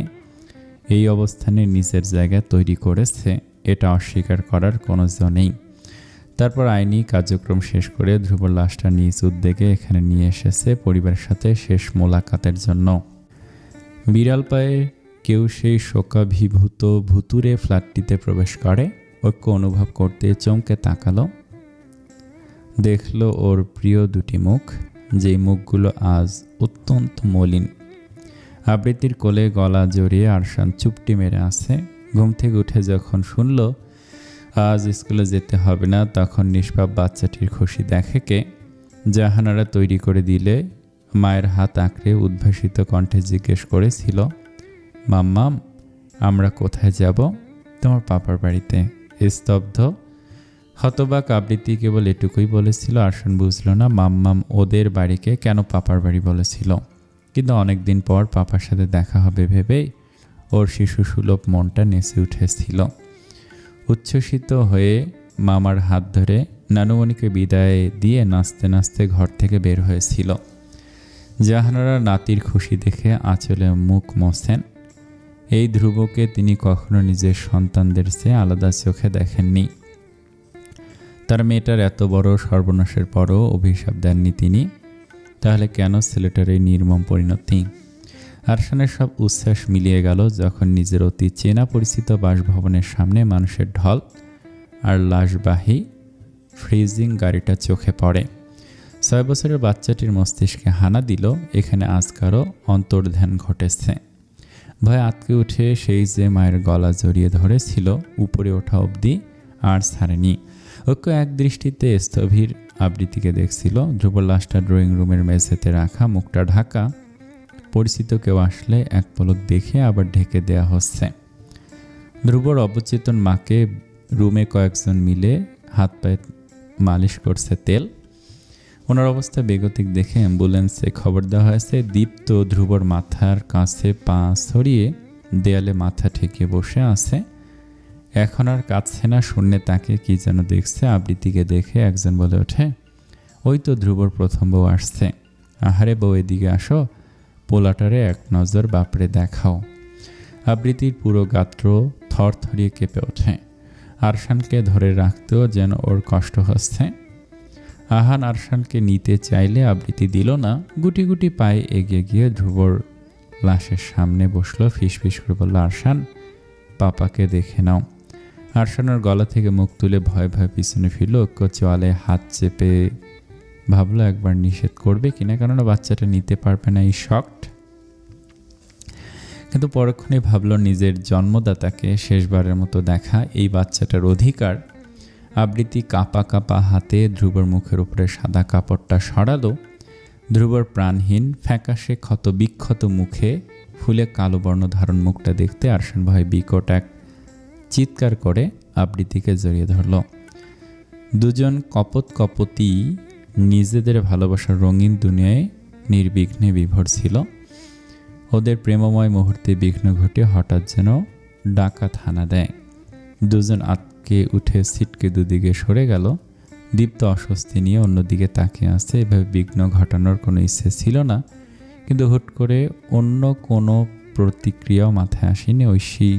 এই অবস্থানে নিজের জায়গা তৈরি করেছে, এটা অস্বীকার করার কোনো জো নেই। তারপর আইনি কার্যক্রম শেষ করে ধ্রুবর লাশটা নিজ উদ্যোগে এখানে নিয়ে এসেছে পরিবারের সাথে শেষ মোলাকাতের জন্য। বিড়াল পায়ে কেউ সেই শোকাভিভূত ভুতুরে ফ্ল্যাটটিতে প্রবেশ করে। ঐক্য অনুভব করতে চমকে তাকালো। দেখল ওর প্রিয় দুটি মুখ, যেই মুখগুলো আজ অত্যন্ত মলিন। আবৃত্তির কোলে গলা জড়িয়ে আরশান চুপটি মেরে আছে। ঘুম থেকে উঠে যখন শুনল আজ স্কুলে যেতে হবে না, তখন নিষ্পাপ বাচ্চাটির খুশি দেখে কে। জাহানারা তৈরি করে দিলে মায়ের হাত আঁকড়ে উদ্ভাসিত কণ্ঠে জিজ্ঞেস করেছিল, মাম্মাম আমরা কোথায় যাব? তোমার পাপার বাড়িতে। স্তব্ধ হতবাক আবৃত্তি কেবল এটুকুই বলেছিল। আরশান বুঝল না মাম্মাম ওদের বাড়িকে কেন পাপার বাড়ি বলেছিল, কিন্তু অনেক দিন পর পাপার সাথে দেখা হবে ভেবেই ওর শিশুসুলভ মনটা নেচে উঠেছিল। উচ্ছ্বসিত হয়ে মামার হাত ধরে নানুমণিকে বিদায় দিয়ে নাচতে নাচতে ঘর থেকে বের হয়েছিল। জাহানারা নাতির খুশি দেখে আঁচলে মুখ মোছেন। এই ধ্রুবকে তিনি কখনো নিজের সন্তানদের চেয়ে আলাদা চোখে দেখেননি। তার মেয়েটার এত বড় সর্বনাশের পরও অভিশাপ দেননি তিনি। তাহলে কেন ছেলেটার এই নির্মম পরিণতি? আরশানের সব উচ্ছ্বাস মিলিয়ে গেল যখন নিজের অতি চেনা পরিচিত বাসভবনের সামনে মানুষের ঢল আর লাশবাহী ফ্রিজিং গাড়িটা চোখে পড়ে। 6 বছরের বাচ্চাটির মস্তিষ্কে হানা দিল, এখানে আজ কারো অন্তর্ধান ঘটেছে। ভয় আতকে উঠে সেই যে মায়ের গলা জড়িয়ে ধরেছিল উপরে ওঠা অবধি আর ছাড়েনি। ঐক্য এক দৃষ্টিতে স্থবির আবৃত্তিকে দেখছিল। ধ্রুবর লাশটা ড্রয়িং রুমের মেঝেতে রাখা, মুখটা ঢাকা। পরিচিত কেউ আসলে এক পলক দেখে আবার ঢেকে দেয়া হচ্ছে। ধ্রুবর অবচেতন মাকে রুমে কয়েকজন মিলে হাত পায়ে মালিশ করছে তেল। ওনার অবস্থা বেগতিক দেখে অ্যাম্বুলেন্সে খবর দেওয়া হয়েছে। দীপ্ত ধ্রুবর মাথার কাছে পা ছড়িয়ে দেয়ালে মাথা ঠেকিয়ে বসে আছে। এখন আর কাঁদছে না, শূন্যে তাকে কি যেন দেখছে। আবৃত্তিকে দেখে একজন বলে ওঠে, ওই তো ধ্রুবর প্রথম বউ আসছে। আহারে বউ, এদিকে আসো, পোলাটারে এক নজর বাপরে দেখাও। আবৃত্তির পুরো গাত্র থরথরিয়ে কেঁপে ওঠে। আরশানকে ধরে রাখতেও যেন ওর কষ্ট হচ্ছে। আহান আরশানকে নিতে চাইলে আবৃত্তি দিল না। গুটি গুটি পায়ে এগিয়ে গিয়ে ধ্রুবর লাশের সামনে বসলো। ফিসফিস করে বলল, আরশান, পাপাকে দেখে নাও। আরশানের গলা থেকে মুখ তুলে ভয় ভয় পিছনে ফিরল। ঐক্য চোয়ালে হাত চেপে ভাবলো একবার নিষেধ করবে কিনা, কেননা বাচ্চাটা নিতে পারবে না, এই শকড। কিন্তু পরক্ষণে ভাবলো নিজের জন্মদাতাকে শেষবারের মতো দেখা, এই বাচ্চাটার অধিকার। আবৃত্তি কাঁপা কাঁপা হাতে ধ্রুবর মুখের উপরে সাদা কাপড়টা সরালো। ধ্রুবর প্রাণহীন ফ্যাকাশে ক্ষত বিক্ষত মুখে ফুলে কালো বর্ণ ধারণ মুখটা দেখতে আরশান ভয় বিকট এক চিৎকার করে আবৃত্তিকে জড়িয়ে ধরল। দুজন কপত কপতি নিজেদের ভালোবাসার রঙিন দুনিয়ায় নির্বিঘ্নে বিভোর ছিল। ওদের প্রেমময় মুহূর্তে বিঘ্ন ঘটে হঠাৎ যেন ডাকাত হানা দেয়। দুজন আটকে উঠে ছিটকে দুদিকে সরে গেল। দীপ্ত অস্বস্তি নিয়ে অন্যদিকে তাকিয়ে আছে। এভাবে বিঘ্ন ঘটানোর কোনো ইচ্ছে ছিল না, কিন্তু হুট করে অন্য কোনো প্রতিক্রিয়াও মাথায় আসেনি। ঐশী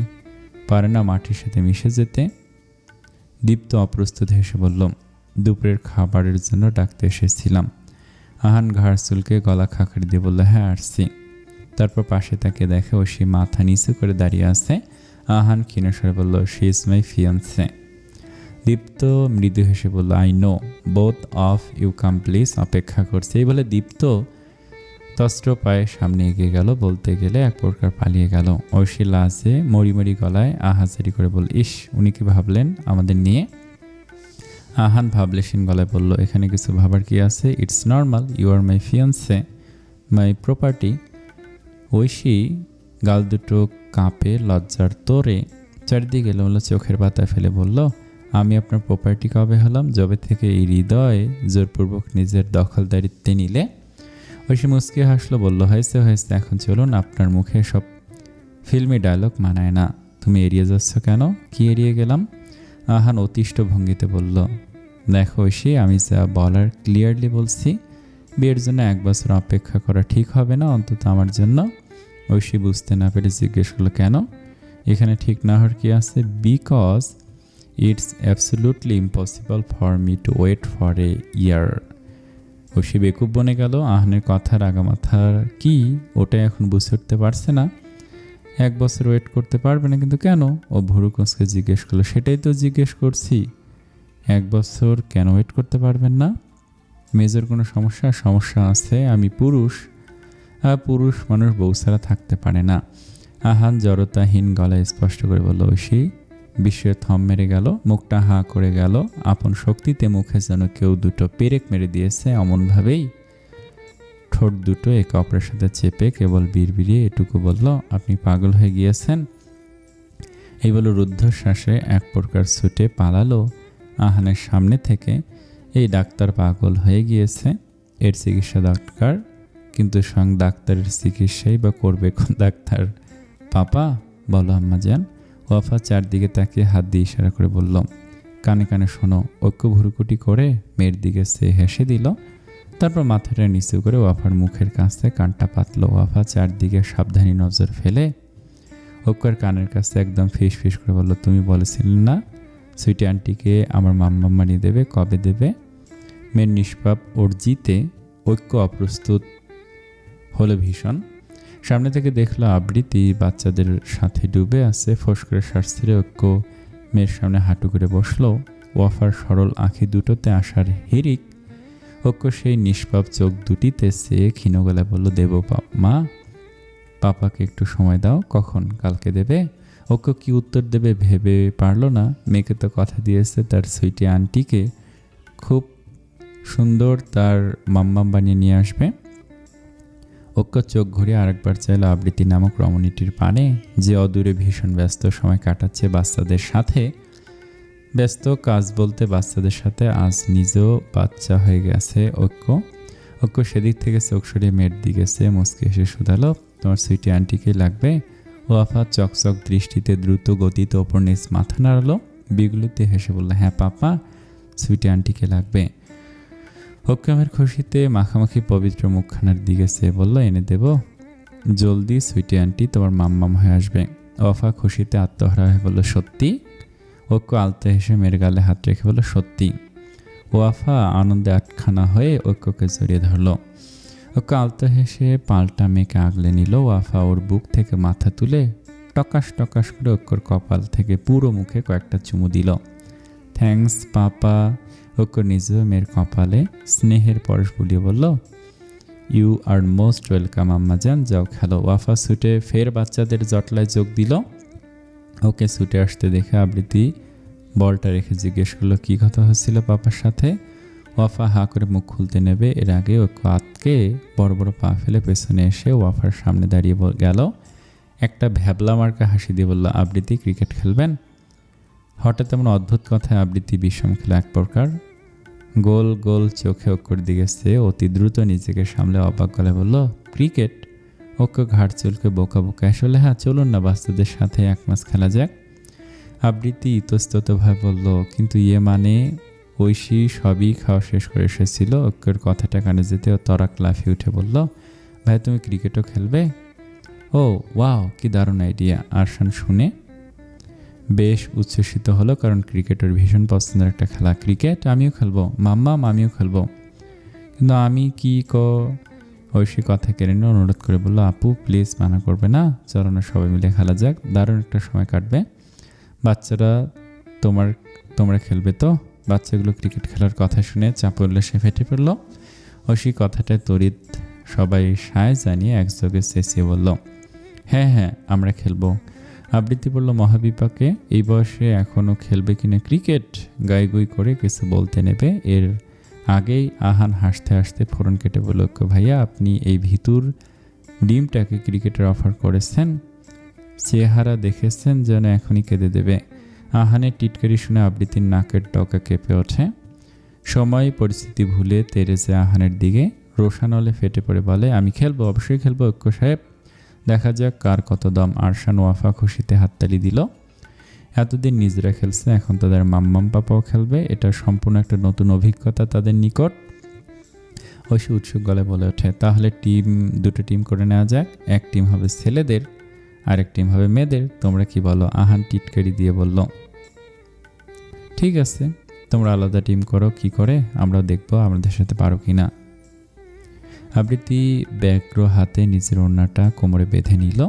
পারে না মাটির সাথে মিশে যেতে। দীপ্ত অপ্রস্তুত হেসে বলল, দুপুরের খাবারের জন্য ডাকতে এসেছিলাম। আহান ঘাড় চুলকে গলা খাকারি দিয়ে বলল, হ্যাঁ আসছি। তারপর পাশে তাকে দেখে ঐশী মাথা নিচু করে দাঁড়িয়ে আছে। আহান ক্ষীণস্বরে বলল, she is my fiance. Dipto মৃদু হেসে বলল, I know, both of you come please, অপেক্ষা করছে। এই বলে দীপ্ত তস্ত্র পায়ে সামনে এগিয়ে গেল, বলতে গেলে এক প্রকার পালিয়ে গেল। ঐশী লাজে মরিমরি গলায় আহাজারি করে বলল, ইস, উনি কি ভাবলেন আমাদের নিয়ে? আহান ভাবলেশীন গলায় বলল, এখানে কিছু ভাবার কি আছে? It's normal, you are my fiance, my property. Aishi গাল দুটো কাঁপে লজ্জার তোরে। চারিদিকে এলোমেলো চোখের পাতা ফেলে বলল, আমি আপনার প্রপার্টি কবে হলাম? যবে থেকে এই হৃদয়ে জোরপূর্বক নিজের দখলদারিত্বে নিলে। ঐশী মুচকি হাসলো, বলল, হয়েছে হয়েছে, এখন চলুন, আপনার মুখে সব ফিল্মি ডায়লগ মানায় না। তুমি এড়িয়ে যাচ্ছ কেন? কি এড়িয়ে গেলাম? আহান অতিষ্ঠ ভঙ্গিতে বলল, দেখো ঐশী, আমি যা বলার ক্লিয়ারলি বলছি। বিয়ের জন্য 1 বছর অপেক্ষা করা ঠিক হবে না, অন্তত আমার জন্য। ঐশী বুঝতে না পেরে জিজ্ঞেস করলো, কেন? এখানে ঠিক না হওয়ার কি আছে? Because it's absolutely impossible for me to wait for a year. Oishi বেকুব বনে গেল। আহানের কথার আগামাথার কি ওটা এখন বুঝে উঠতে পারছে না। 1 বছর ওয়েট করতে পারবে না, কিন্তু কেন? ও ভুরু কুঁচকে জিজ্ঞেস করলো, সেটাই তো জিজ্ঞেস করছি, 1 বছর কেন ওয়েট করতে পারবেন না? মেজর কোনো সমস্যা আছে। আমি পুরুষ, পুরুষ মানুষ বউ ছাড়া থাকতে পারে না। আহান জড়তাহীন গলায় স্পষ্ট করে বলল। ঐশী বিস্ময়ে থম মেরে গেল, মুখটা হাঁ করে গেল। আপন শক্তিতে মুখে যেন কেউ দুটো পেরেক মেরে দিয়েছে, অমনভাবেই ঠোঁট দুটো একে অপরের সাথে চেপে কেবল বিড়বিড়িয়ে এটুকু বলল, আপনি পাগল হয়ে গিয়েছেন। এই বলে রুদ্ধশ্বাসে এক প্রকার ছুটে পালালো আহানের সামনে থেকে। এই ডাক্তার পাগল হয়ে গিয়েছে, এর চিকিৎসা দরকার। কিন্তু স্বয়ং ডাক্তারের চিকিৎসাই বা করবে কোন ডাক্তার? পাপা বলো আম্মাজান। ওয়াফা চারদিকে তাকিয়ে হাত দিয়ে ইশারা করে বলল, কানে কানে শোনো। ঐক্য ভুরুকুটি করে মেয়ের দিকে সে হেসে দিল। তারপর মাথাটা নিচু করে ওয়াফার মুখের কাছে কানটা পাতল। ওয়াফা চারদিকে সাবধানী নজর ফেলে ঐক্যর কানের কাছে একদম ফিস ফিস করে বলল, তুমি বলেছিলে না সুইটি আন্টিকে আমার মাম্মাম বানিয়ে দেবে, কবে দেবে? মেয়ের নিষ্পাপ অর্জিতে ঐক্য অপ্রস্তুত হলো ভীষণ। সামনে থেকে দেখলো আবৃত্তি বাচ্চাদের সাথে ডুবে আছে। ফোঁস করে শ্বাস ছেড়ে ঐক্য মেয়ের সামনে হাঁটু করে বসলো। ওয়াফার সরল আঁখি দুটোতে আসার হিরিক ঐক্য সেই নিষ্পাপ চোখ দুটিতে সে ক্ষীণ গলায় বলল, দেব মা, পাপাকে একটু সময় দাও। কখন? কালকে দেবে? ঐক্য কি উত্তর দেবে ভেবে পারল না। মেয়েকে তো কথা দিয়েছে তার সুইটি আন্টিকে খুব সুন্দর তার মাম্মাম বানিয়ে নিয়ে আসবে। ঐক্য চোখ ঘুরিয়ে আরেকবার চাইল আবৃত্তি নামক রমণীটির পানে, যে অদূরে ভীষণ ব্যস্ত সময় কাটাচ্ছে বাচ্চাদের সাথে। ব্যস্ত কাজ বলতে বাচ্চাদের সাথে। আজ নিজেও বাচ্চা হয়ে গেছে ঐক্য সেদিক থেকে চোখ সরিয়ে মেয়ের দিকে সে মুচকে এসে শুধালো, তোমার সুইটি আন্টিকে লাগবে? ওয়াফা চকচক দৃষ্টিতে দ্রুত গতিতে ওপর নিচ মাথা নাড়ালো। বিগলিতে হেসে বলল, হ্যাঁ পাপা, সুইটি আন্টিকে লাগবে। ঐক্যমের খুশিতে মাখামাখি পবিত্র মুখখানার দিকে সে বলল, এনে দেব? জলদি সুইটি আন্টি তোমার মাম্মাম হয়ে আসবে। ওয়াফা খুশিতে আত্মহারা হয়ে বলল, সত্যি? ঐক্য আলতো হেসে মেয়ের গালে হাত রেখে বলল, সত্যি। ওয়াফা আনন্দে আটখানা হয়ে ঐক্যকে জড়িয়ে ধরল। ঐক্য আলতো হেসে পাল্টা মেয়েকে আগলে নিল। ওয়াফা ওর বুক থেকে মাথা তুলে টকাস টকাস করে ঐক্যর কপাল থেকে পুরো মুখে কয়েকটা চুমু দিল। থ্যাঙ্কস পাপা। ঐক্য নিজেও মেয়ের কপালে স্নেহের পরশ বুলিয়ে বলল, ইউ আর মোস্ট ওয়েলকাম আম্মাজান, যাও খেলো। ওয়াফা ছুটে ফের বাচ্চাদের জটলায় যোগ দিল। ওকে ছুটে আসতে দেখে আবৃত্তি বলটা রেখে জিজ্ঞেস করলো, কী কথা হচ্ছিল পাপার সাথে? ওয়াফা হা করে মুখ খুলতে নেবে এর আগে ঐক্য আতকে বড় বড় পা ফেলে পেছনে এসে ওয়াফার সামনে দাঁড়িয়ে গেল। একটা ভ্যাবলা মার্কা হাসি দিয়ে বলল, আবৃত্তি ক্রিকেট খেলবেন? হঠাৎ এমন অদ্ভুত কথায় আবৃত্তি বিষম খেলা এক প্রকার। গোল গোল চোখে ঐক্যর দিকে সে অতি দ্রুত নিজেকে সামলে অবাক গলায় বলল, ক্রিকেট? ঐক্য ঘাড় চুলকে বোকা বোকা আসলে, হ্যাঁ চলুন না বাচ্চাদের সাথে এক ম্যাচ খেলা যাক। আবৃত্তি ইতস্ততভাবে বলল, কিন্তু মানে ঐশী সবই খাওয়া শেষ করে এসেছিল। ঐক্যের কথাটা কানে যেতে ও তরাক লাফিয়ে উঠে বলল, ভাই তুমি ক্রিকেটও খেলবে? ও ওয়াও, কি দারুণ আইডিয়া। আরশান শুনে বেশ উচ্ছ্বসিত হলো, কারণ ক্রিকেটের ভীষণ পছন্দের একটা খেলা। ক্রিকেট? আমিও খেলবো মাম্মাম, আমিও খেলবো। কিন্তু আমি কি ঐশী কথা কেড়ে নিয়ে অনুরোধ করে বলল, আপু প্লিজ মানা করবে না, চলো না সবাই মিলে খেলা যাক, দারুণ একটা সময় কাটবে। বাচ্চারা তোমরা খেলবে তো? বাচ্চাগুলো ক্রিকেট খেলার কথা শুনে চাপে উল্লাসে ফেটে পড়ল। ঐশী কথাটায় তড়িৎ সবাই সায় জানিয়ে একযোগে চেঁচিয়ে বলল, হ্যাঁ হ্যাঁ আমরা খেলবো। আবৃত্তি বলল, মহাবিপাকে এই বয়সে এখনও খেলবে কিনা ক্রিকেট? গাইগুই করে কিছু বলতে নেবে এর আগেই আহান হাসতে হাসতে ফোরন কেটে বলল, ভাইয়া আপনি এই ভিতুর ডিমটাকে ক্রিকেটের অফার করেছেন? চেহারা দেখেছেন যেন এখনই কেঁদে দেবে। আহানের টিটকারি শুনে আবৃত্তির নাকের ডগা কেঁপে ওঠে। সময় পরিস্থিতি ভুলে তেরেছে আহানের দিকে রোশানলে ফেটে পড়ে বলে, আমি খেলবো, অবশ্যই খেলবো ঐক্য সাহেব, দেখা যাক কার কত দম। আরশান ওয়াফা খুশিতে হাততালি দিল। এতদিন নিজেরা খেলছে, এখন তাদের মাম্মাম পাপাও খেলবে। এটা সম্পূর্ণ একটা নতুন অভিজ্ঞতা তাদের নিকট। ঐশী উৎসুক গলায় বলে ওঠে, তাহলে দুটো টিম করে নেওয়া যাক। এক টিম হবে ছেলেদের, আরেক টিম হবে মেয়েদের। তোমরা কি বলো? আহান টিটকারি দিয়ে বলল, ঠিক আছে, তোমরা আলাদা টিম করো, কি করে আমরা দেখবো আমাদের সাথে পারো কি না। আবৃত্তি ব্যগ্র হাতে নিজের ওড়নাটা কোমরে বেঁধে নিল।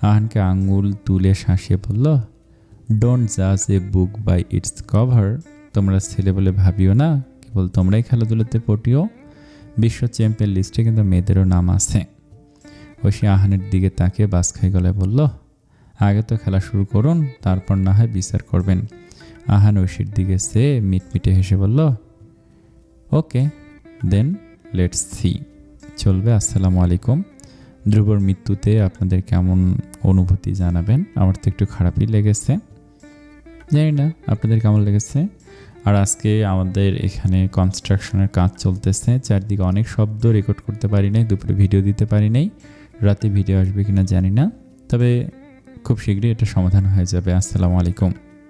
আহানকে আঙুল তুলে শাসিয়ে বলল, ডোন্ট জাজ এ বুক বাই ইটস কভার। তোমরা ছেলে বলে ভাবিও না, কেবল তোমরাই খেলাধুলাতে পটিও। বিশ্ব চ্যাম্পিয়ন লিস্টে কিন্তু মেয়েদেরও নাম আছে। ঐশী আহানের দিকে তাকিয়ে বাসখাই গলায় বলল, আগে তো খেলা শুরু করুন, তারপর না হয় বিচার করবেন। আহান ঐশীর দিকে সে মিটমিটে হেসে বলল, ওকে দেন লেটস সি। চলবে। আসসালামু আলাইকুম। ধ্রুবর মৃত্যুতে আপনাদের কেমন অনুভূতি জানাবেন। আমার তো একটু খারাপই লেগেছে, জানি না আপনাদের কেমন লেগেছে। আর আজকে আমাদের এখানে কনস্ট্রাকশনের কাজ চলতেছে, চারদিকে অনেক শব্দ, রেকর্ড করতে পারি নাই, দুপুরে ভিডিও দিতে পারি নাই, রাতে ভিডিও আসবে কিনা জানি না। তবে খুব শীঘ্রই এটা সমাধান হয়ে যাবে। আসসালামু আলাইকুম।